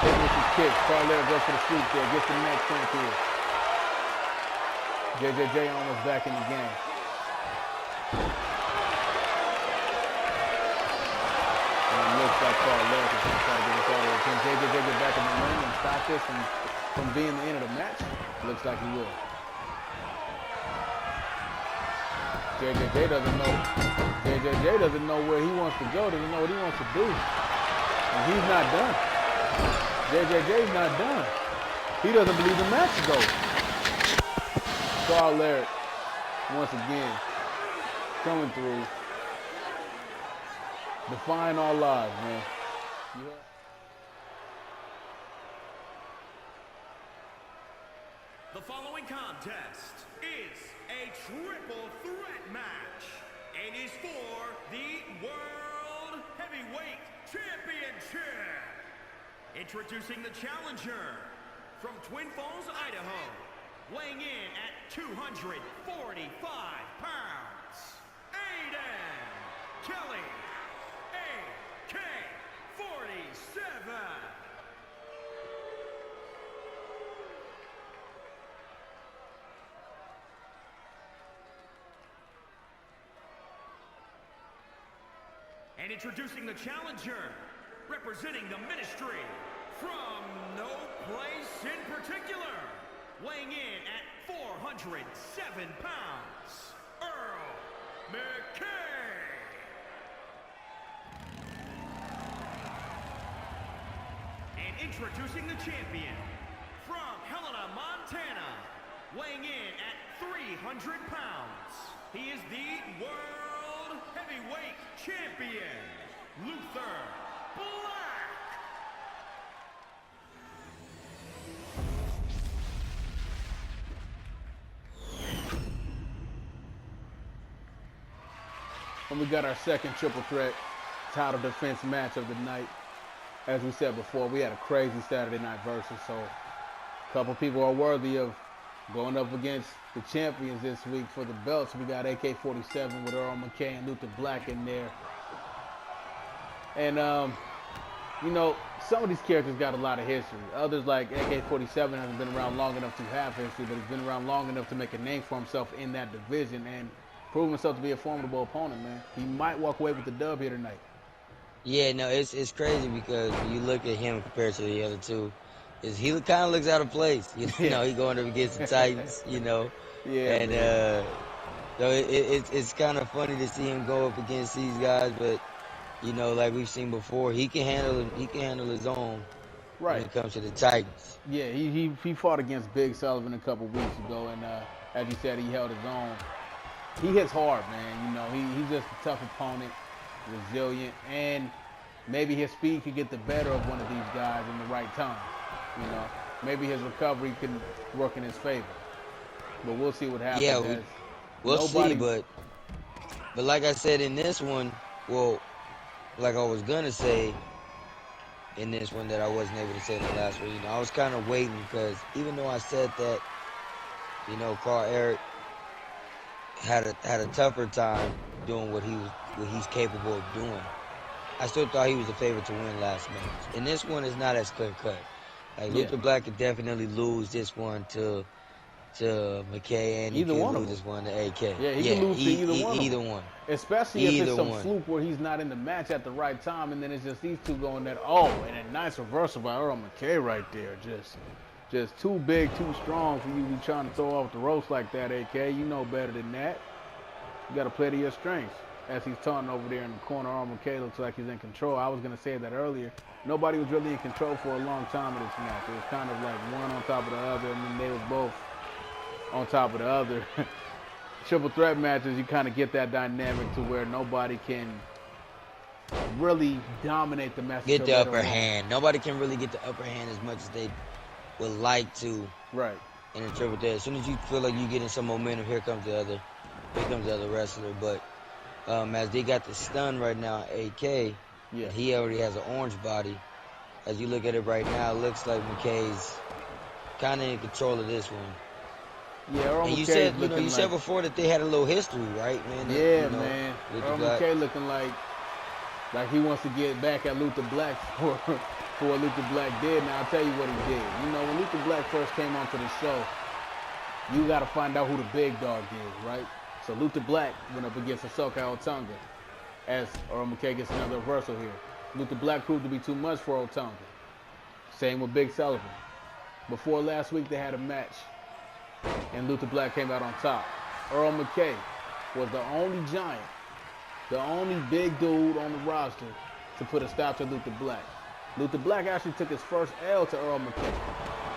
Hitting with some kicks. Kaarle goes for the sweep there. Gets the neck clamp here. JaeJinn almost back in the game. And it looks like Kaarle is going to try to get this out of it. Can JaeJinn get back in the ring and stop this from being the end of the match? Looks like he will. JaeJinn doesn't know. JaeJinn doesn't know where he wants to go. Doesn't know what he wants to do. And he's not done. JaeJinn's not done. He doesn't believe the match is over. Kaarle, once again, coming through, defying all lives, man. Yeah. The following contest is a triple threat match and is for the World Heavyweight Championship. Introducing the challenger from Twin Falls, Idaho, weighing in at 245 pounds, Aiden Kelley, AK-47. And introducing the challenger, representing the ministry from no place in particular, weighing in at 407 pounds, Earl Mckay. And introducing the champion from Helena, Montana, weighing in at 300 pounds. He is the World Heavyweight Champion, Blaque. And we got our second triple threat title defense match of the night. As we said before, we had a crazy Saturday night versus, so a couple people are worthy of going up against the champions this week for the belts. We got AK-47 with Earl Mckay and Blaque in there. And, you know, some of these characters got a lot of history. Others, like AK-47, hasn't been around long enough to have history, but he's been around long enough to make a name for himself in that division and prove himself to be a formidable opponent, man. He might walk away with the dub here tonight. Yeah, no, it's crazy because when you look at him compared to the other two, he kind of looks out of place. You know, he going up against the Titans, you know. Yeah. And so it's kind of funny to see him go up against these guys, but you know, like we've seen before, he can handle his own. Right. When it comes to the Titans. Yeah, he fought against Big Sullivan a couple weeks ago, and as you said, he held his own. He hits hard, man. You know, he's just a tough opponent, resilient, and maybe his speed could get the better of one of these guys in the right time. You know, maybe his recovery can work in his favor. But we'll see what happens. Yeah, we'll see. But like I said in this one, well, like I was gonna say in this one that I wasn't able to say in the last one. You know, I was kind of waiting because even though I said that, you know, Arik had a tougher time doing what he's capable of doing, I still thought he was the favorite to win last match. And this one is not as clear cut. Like Blaque could definitely lose this one to Mckay, and he can lose this one to AK. Yeah, he can lose to either one. One. Especially if it's some fluke where he's not in the match at the right time, and then it's just these two going that. Oh, and a nice reversal by Earl Mckay right there. Just too big, too strong for you to be trying to throw off the ropes like that, AK. You know better than that. You got to play to your strengths. as he's taunting over there in the corner. Mckay looks like he's in control. I was going to say that earlier. Nobody was really in control for a long time in this match. It was kind of like one on top of the other, and then they were both on top of the other. Triple threat matches, you kind of get that dynamic to where nobody can really dominate the match. Get the upper hand. Nobody can really get the upper hand as much as they would like to. Right. In a triple threat. As soon as you feel like you're getting some momentum, here comes the other wrestler. But as they got the stun right now, AK, yeah, he already has an orange body. As you look at it right now, it looks like Mckay's kind of in control of this one. Yeah, Earl and McKay you said, you said before that they had a little history, right, man? Yeah, man. Earl Mckay looking like he wants to get back at Luther Blaque for what Luther Blaque did. Now, I'll tell you what he did. You know, when Luther Blaque first came onto the show, you got to find out who the big dog is, right? So Luther Blaque went up against Ahsoka Otunga as Earl Mckay gets another reversal here. Luther Blaque proved to be too much for Otunga. Same with Big Sullivan. Before last week, they had a match, and Luther Blaque came out on top. Earl Mckay was the only giant, the only big dude on the roster to put a stop to Luther Blaque. Luther Blaque actually took his first L to Earl Mckay.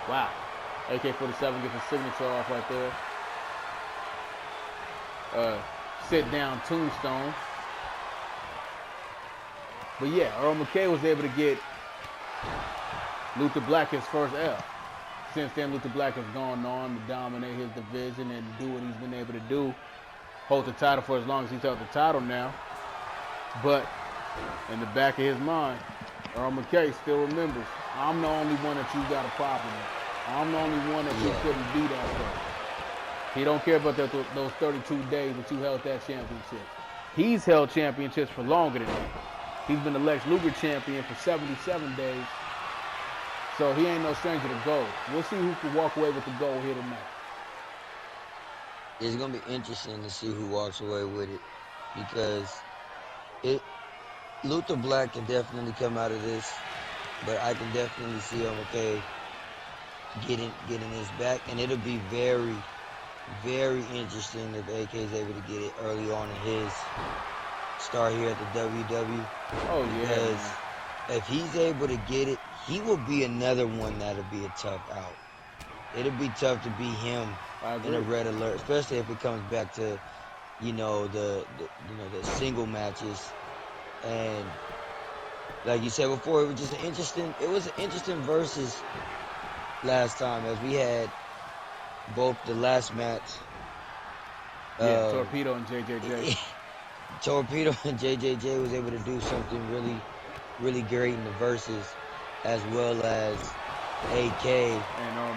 Wow. AK-47 gets his signature off right there. Sit down tombstone. But yeah, Earl Mckay was able to get Luther Blaque his first L. Since then, Luther Blaque has gone on to dominate his division and do what he's been able to do. Hold the title for as long as he's held the title now. But in the back of his mind, Earl Mckay still remembers, I'm the only one that you got a problem with. I'm the only one that you couldn't beat out there. He don't care about those 32 days that you held that championship. He's held championships for longer than that. He's been the Lex Luger champion for 77 days. So he ain't no stranger to gold. We'll see who can walk away with the gold here tonight. It's going to be interesting to see who walks away with it, because Luther Blaque can definitely come out of this, but I can definitely see Mckay getting his back, and it'll be very, very interesting if AK is able to get it early on in his start here at the WWE. Oh, yeah. Because if he's able to get it, he will be another one that'll be a tough out. It'll be tough to beat him in a red alert, especially if it comes back to, the single matches. And like you said before, it was an interesting versus last time, as we had both the last match. Torpedo and JaeJinn. Torpedo and JaeJinn was able to do something really, really great in the verses, as well as AK and Earl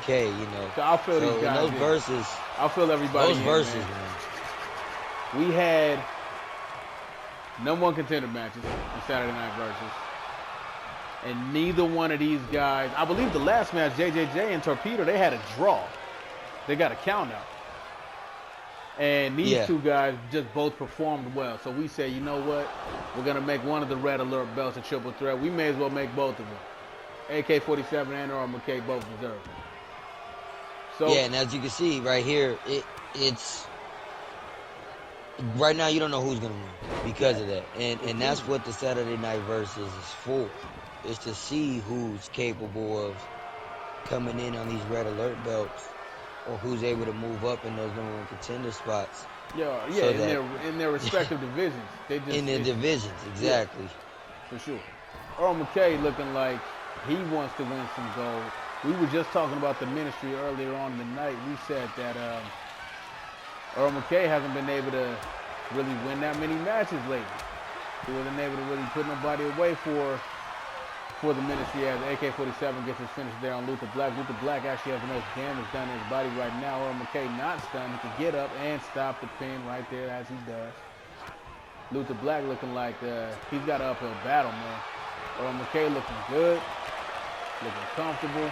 Mckay, So I feel these guys. Those verses. I feel everybody. Those verses, man. We had #1 contender matches in Saturday Night Versus, and neither one of these guys. I believe the last match, JaeJinn and Torpedo, they had a draw. They got a count out. And these two guys just both performed well. So we say, you know what? We're going to make one of the Red Alert belts a triple threat. We may as well make both of them. AK-47 and Earl Mckay both deserve it. So, yeah, and as you can see right here, it's right now you don't know who's going to win because of that. And that's what the Saturday Night Versus is for. Is to see who's capable of coming in on these Red Alert belts, or who's able to move up in those #1 contender spots. In their respective divisions. In their divisions, exactly. Yeah, for sure. Earl Mckay looking like he wants to win some gold. We were just talking about the ministry earlier on in the night. We said that Earl Mckay hasn't been able to really win that many matches lately. He wasn't able to really put nobody away for the ministry, as AK-47 gets his finish there on Luther Blaque. Luther Blaque actually has the most damage done in his body right now. Earl Mckay not stunned. He can get up and stop the pin right there as he does. Luther Blaque looking like he's got an uphill battle, man. Earl Mckay looking good, looking comfortable.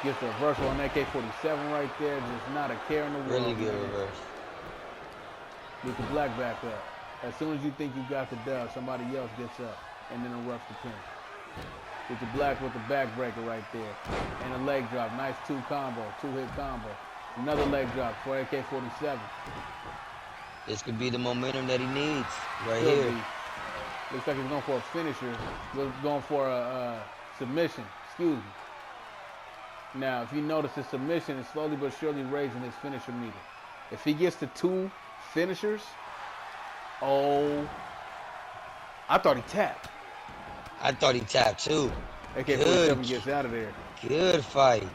Gets the reversal on AK-47 right there. Just not a care in the world. Really good reverse. Luther Blaque back up. As soon as you think you got the dub, somebody else gets up and then interrupts the pin. Luther Blaque with the backbreaker right there. And a leg drop. Nice two-hit combo. Another leg drop for AK-47. This could be the momentum that he needs right Could here. be. Looks like he's going for a finisher. Going for a submission. Excuse me. Now, if you notice, his submission is slowly but surely raising his finisher meter. If he gets to 2 finishers, oh, I thought he tapped. I thought he tapped too. AK-47 gets out of there. Good fight.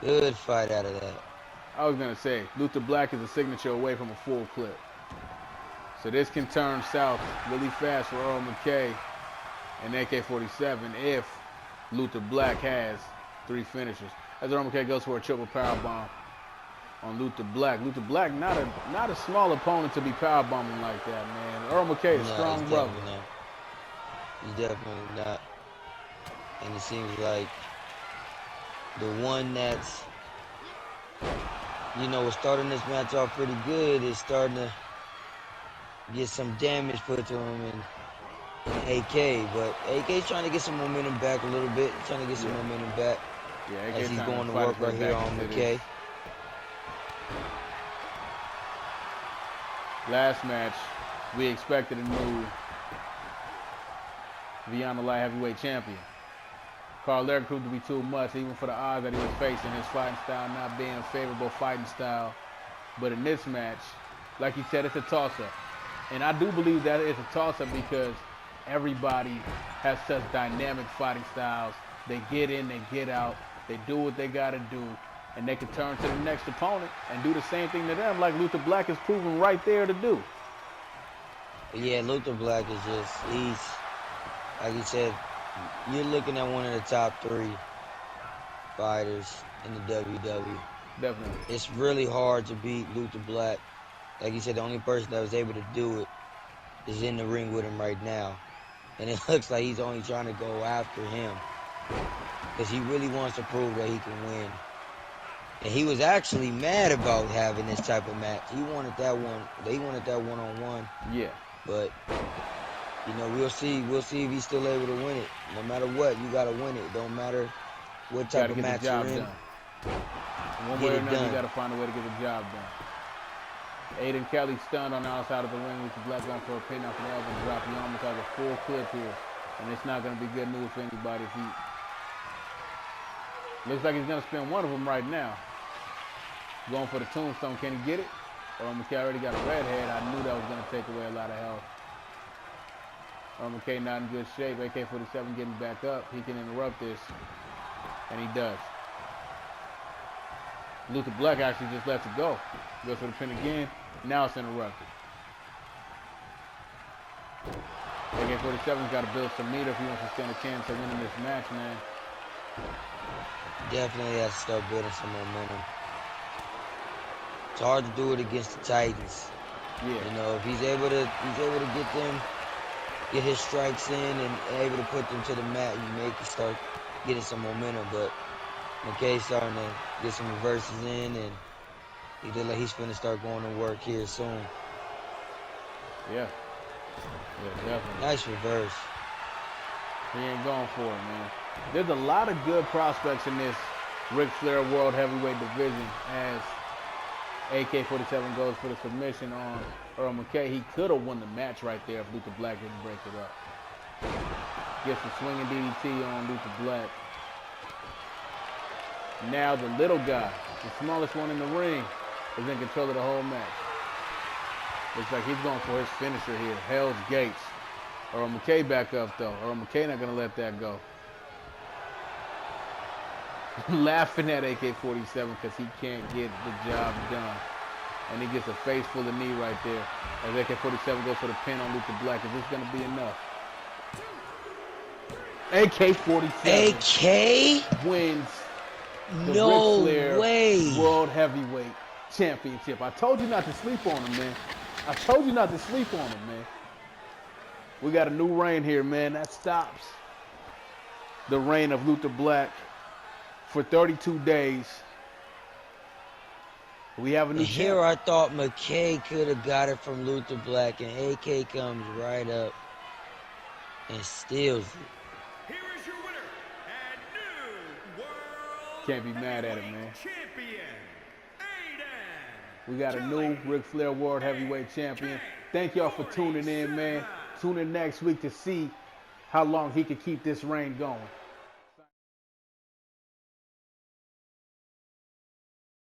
Good fight out of that. I was going to say, Luther Blaque is a signature away from a full clip. So this can turn south really fast for Earl Mckay and AK-47 if Luther Blaque has 3 finishers. As Earl Mckay goes for a triple powerbomb on Luther Blaque. Luther Blaque, not a small opponent to be powerbombing like that, man. Earl Mckay is a strong brother. He's definitely not. And it seems like the one that's, was starting this match off pretty good is starting to get some damage put to him in AK. But AK's trying to get some momentum back a little bit. Trying to get some momentum back as he's going to work right here on Mckay. Last match, we expected a new Villano light heavyweight champion. Kaarle proved to be too much, even for the odds that he was facing, his fighting style not being a favorable fighting style. But in this match, like you said, it's a toss-up. And I do believe that it's a toss-up because everybody has such dynamic fighting styles. They get in, they get out, they do what they got to do, and they can turn to the next opponent and do the same thing to them like Luther Blaque is proven right there to do. Yeah, Luther Blaque is he's, like you said, you're looking at one of the top 3 fighters in the WWE. Definitely. It's really hard to beat Luther Blaque. Like you said, the only person that was able to do it is in the ring with him right now. And it looks like he's only trying to go after him because he really wants to prove that he can win. And he was actually mad about having this type of match. He wanted that one. They wanted that one-on-one. Yeah. But we'll see. We'll see if he's still able to win it. No matter what, you gotta win it. Don't matter what type of match you're in. One way or another, you gotta find a way to get the job done. Aiden Kelley stunned on the outside of the ring. Luther Blaque going for a pin off the elbow and drop. He almost has a full clip here, and it's not gonna be good news for anybody. Looks like he's gonna spin one of them right now. Going for the tombstone. Can he get it? Earl Mckay already got a red head. I knew that was going to take away a lot of health. Earl Mckay not in good shape. AK-47 getting back up. He can interrupt this, and he does. Luther Blaque actually just lets it go. Goes for the pin again. Now it's interrupted. AK-47's got to build some meter if he wants to stand a chance of winning this match, man. Definitely has to start building some momentum. It's hard to do it against the Titans. Yeah. If he's able to get his strikes in and able to put them to the mat, he may start getting some momentum. But Mckay's starting to get some reverses in, and he look like he's finna start going to work here soon. Yeah. Yeah, definitely. Nice reverse. He ain't going for it, man. There's a lot of good prospects in this Ric Flair World Heavyweight division as AK-47 goes for the submission on Earl Mckay. He could have won the match right there if Luther Blaque didn't break it up. Gets a swinging DDT on Luther Blaque. Now the little guy, the smallest one in the ring, is in control of the whole match. Looks like he's going for his finisher here. Hell's Gates. Earl Mckay back up though. Earl Mckay not going to let that go. Laughing at AK-47 because he can't get the job done. And he gets a face full of knee right there. As AK-47 goes for the pin on Luther Blaque. Is this going to be enough? AK-47 wins the Ric Flair World Heavyweight Championship. I told you not to sleep on him, man. I told you not to sleep on him, man. We got a new reign here, man. That stops the reign of Luther Blaque for 32 days. We have a new Here champ. I thought Mckay could have got it from Luther Blaque, and AK comes right up and steals it. Here is your winner and new World Can't be mad at it, man. Champion, Aiden. We got a new Ric Flair World Heavyweight Champion. Thank y'all for tuning in, man. Tune in next week to see how long he can keep this reign going.